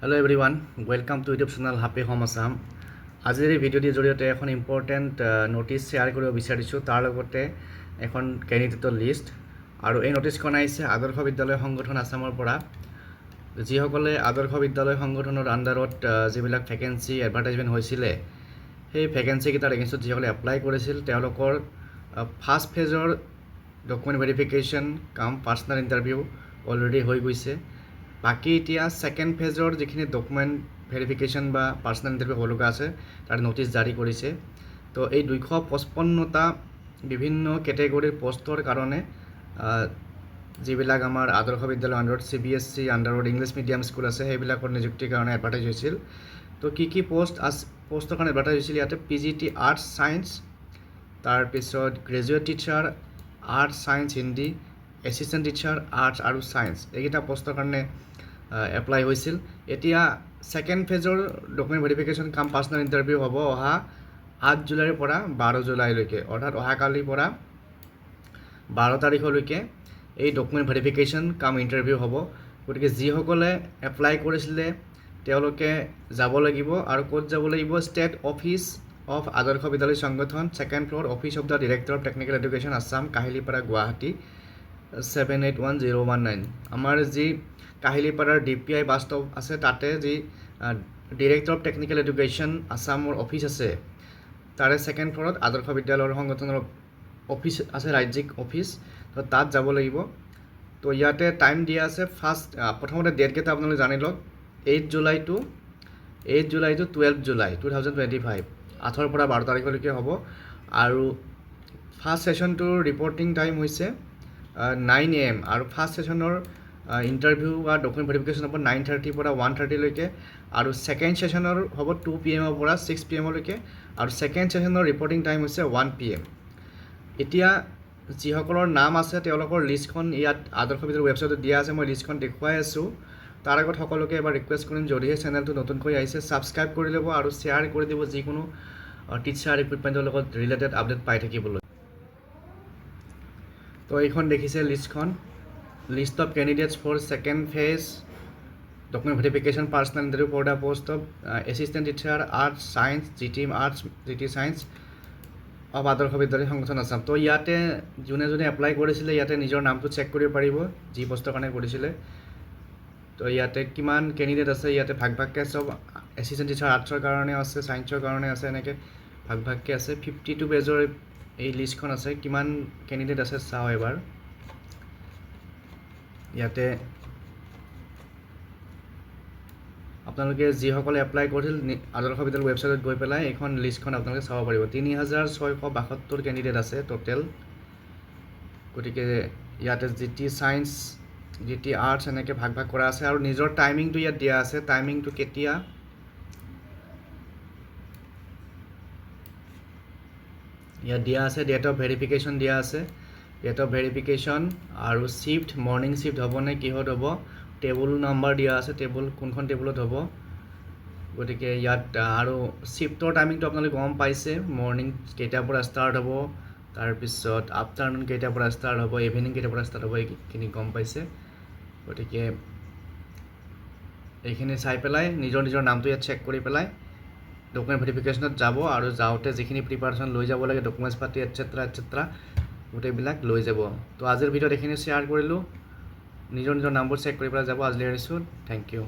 Hello' everyone, welcome to YouTube channel happy home Assam. আজিৰ এই ভিডিঅ'টিৰ জৰিয়তে এখন ইম্পৰ্টেণ্ট ন'টিছ শ্বেয়াৰ কৰিব বিচাৰিছোঁ, তাৰ লগতে এখন কেণ্ডিডেটৰ লিষ্ট। আৰু এই ন'টিছখন আহিছে আদৰ্শ বিদ্যালয় সংগঠন আছামৰ পৰা। যিসকলে আদৰ্শ বিদ্যালয় সংগঠনৰ আণ্ডাৰত যিবিলাক ভেকেঞ্চি এডভাৰটাইজমেণ্ট হৈছিলে, সেই ভেকেঞ্চিকেইটাৰ এগেইনষ্টত যিসকলে এপ্লাই কৰিছিল তেওঁলোকৰ ফাৰ্ষ্ট ফেজৰ ডকুমেণ্ট ভেৰিফিকেশ্যন কাম পাৰ্চনেল ইণ্টাৰভিউ অলৰেডি হৈ গৈছে। বাকী এতিয়া ছেকেণ্ড ফেজৰ যিখিনি ডকুমেণ্ট ভেৰিফিকেশ্যন বা পাৰ্চনেল ইণ্টাৰভিউ হ'ব লগা আছে তাৰ ন'টিছ জাৰি কৰিছে। তো এই 255টা বিভিন্ন কেটেগৰীৰ পষ্টৰ কাৰণে যিবিলাক আমাৰ আদৰ্শ বিদ্যালয় আণ্ডাৰত CBSE আণ্ডাৰত ইংলিছ মিডিয়াম স্কুল আছে সেইবিলাকৰ নিযুক্তিৰ কাৰণে এডভাৰটাইজ হৈছিল। তো কি পষ্টৰ কাৰণে এডভাৰটাইজ হৈছিল ইয়াতে PGT আৰ্টছ ছায়েন্স, তাৰপিছত graduate teacher arts science Hindi, assistant teacher arts আৰু ছায়েন্স, এইকেইটা পষ্টৰ কাৰণে এপ্লাই হৈছিল। এতিয়া ছেকেণ্ড ফেজৰ ডকুমেণ্ট ভেৰিফিকেশ্যন কাম পাৰ্চনেল ইণ্টাৰভিউ হ'ব অহা 8 জুলাইৰ পৰা 12 জুলাইলৈকে, অৰ্থাৎ অহাকালিৰ পৰা 12 তাৰিখলৈকে এই ডকুমেণ্ট ভেৰিফিকেশ্যন কাম ইণ্টাৰভিউ হ'ব। গতিকে যিসকলে এপ্লাই কৰিছিলে তেওঁলোকে যাব লাগিব। আৰু ক'ত যাব লাগিব? State office of Adarsha Vidyalaya সংগঠন, second floor, office of the director of technical education Assam, Kahilipara, Guwahati 781019। আমাৰ যি কাহিলীপাৰাৰ DPI বাছ ষ্টপ আছে তাতে যি ডিৰেক্টৰ অফ টেকনিকেল এডুকেশ্যন আছামৰ অফিচ আছে তাৰে ছেকেণ্ড ফ্ল'ৰত আদৰ্শ বিদ্যালয়ৰ সংগঠনৰ অফিচ আছে, ৰাজ্যিক অফিচ। তো তাত যাব লাগিব। তো ইয়াতে টাইম দিয়া আছে প্ৰথমতে ডেটকেইটা আপোনালোকে জানি লওক। 8 জুলাই টু 12 জুলাই 2025, 8ৰ পৰা 12 তাৰিখলৈকে হ'ব। আৰু ফাৰ্ষ্ট ছেশ্যনটোৰ ৰিপৰ্টিং টাইম হৈছে 9 AM আৰু ফাৰ্ষ্ট ছেশ্যনৰ ইণ্টাৰভিউ বা ডকুমেণ্ট ভেৰিফিকেশ্যন হ'ব 9:30 পৰা 1:30লৈকে। আৰু ছেকেণ্ড ছেশ্যনৰ হ'ব 2 PM পৰা 6 PM আৰু ছেকেণ্ড ছেশ্যনৰ ৰিপৰ্টিং টাইম হৈছে 1 PM। এতিয়া যিসকলৰ নাম আছে তেওঁলোকৰ লিষ্টখন ইয়াত আদৰ্শ বিদ্যালয়ৰ ৱেবছাইটত দিয়া আছে, মই লিষ্টখন দেখুৱাই আছোঁ। তাৰ আগত সকলোকে এবাৰ ৰিকুৱেষ্ট কৰিম, যদিহে চেনেলটো নতুনকৈ আহিছে ছাবস্ক্ৰাইব কৰি ল'ব আৰু শ্বেয়াৰ কৰি দিব যিকোনো টিচাৰ ৰিক্ৰুটমেণ্টৰ লগত ৰিলেটেড আপডেট পাই থাকিবলৈ। তো এইখন দেখিছে লিষ্টখন, list of candidates for second phase document verification personal interview for the post of assistant teacher arts science, GT science of Adarsha Vidyalaya সংগঠন আছাম। তো ইয়াতে যোনে এপ্লাই কৰিছিলে ইয়াতে নিজৰ নামটো চেক কৰিব পাৰিব যি পষ্টৰ কাৰণে কৰিছিলে। তো ইয়াতে কিমান কেণ্ডিডেট আছে, ইয়াতে ভাগকৈ চব এছিষ্টেণ্ট টিচাৰ আৰ্টছৰ কাৰণে আছে, ছায়েন্সৰ কাৰণে আছে, এনেকৈ ভাগকৈ আছে। 52 পেজৰ এই লিষ্টখন আছে। কিমান কেণ্ডিডেট আছে চাওঁ এবাৰ। ইয়াতে আপোনালোকে যিসকলে এপ্লাই কৰিছিল আদৰ্শ বিদ্যালয় ৱেবছাইটত গৈ পেলাই এইখন লিষ্টখন আপোনালোকে চাব পাৰিব। 3672 কেণ্ডিডেট আছে টোটেল। গতিকে ইয়াতে GT ছায়েন্স, GT আৰ্টছ এনেকৈ ভাগ কৰা আছে। আৰু নিজৰ টাইমিংটো ইয়াত দিয়া আছে, টাইমিংটো কেতিয়া ইয়াত দিয়া আছে। ডেট অফ ভেৰিফিকেশ্যন দিয়া আছে, ডেট অফ ভেৰিফিকেশ্যন আৰু শ্বিফ্ট, মৰ্ণিং শ্বিফ্ট হ'ব নে কিহত হ'ব, টেবুল নাম্বাৰ দিয়া আছে, কোনখন টেবুলত হ'ব। গতিকে ইয়াত আৰু শ্বিফ্টৰ টাইমিংটো আপোনালোকে গম পাইছে, মৰ্ণিং কেইটাৰ পৰা ষ্টাৰ্ট হ'ব, তাৰপিছত আফটাৰনুন কেইটাৰ পৰা ষ্টাৰ্ট হ'ব, ইভিনিং কেইটাৰ পৰা ষ্টাৰ্ট হ'ব, এইখিনি গম পাইছে। গতিকে এইখিনি চাই পেলাই নিজৰ নামটো ইয়াত চেক কৰি পেলাই ডকুমেণ্ট ভেৰিফিকেশ্যনত যাব। আৰু যাওঁতে যিখিনি প্ৰিপাৰেশ্যন লৈ যাব লাগে ডকুমেণ্টছ পাতি এটচেট্ৰা গোটেইবিলাক লৈ যাব। তো আজিৰ ভিডিঅ'ত এইখিনি শ্বেয়াৰ কৰিলোঁ। নিজৰ নামবোৰ চেক কৰি পেলাই যাব। আজিলৈ এৰিছোঁ। Thank U.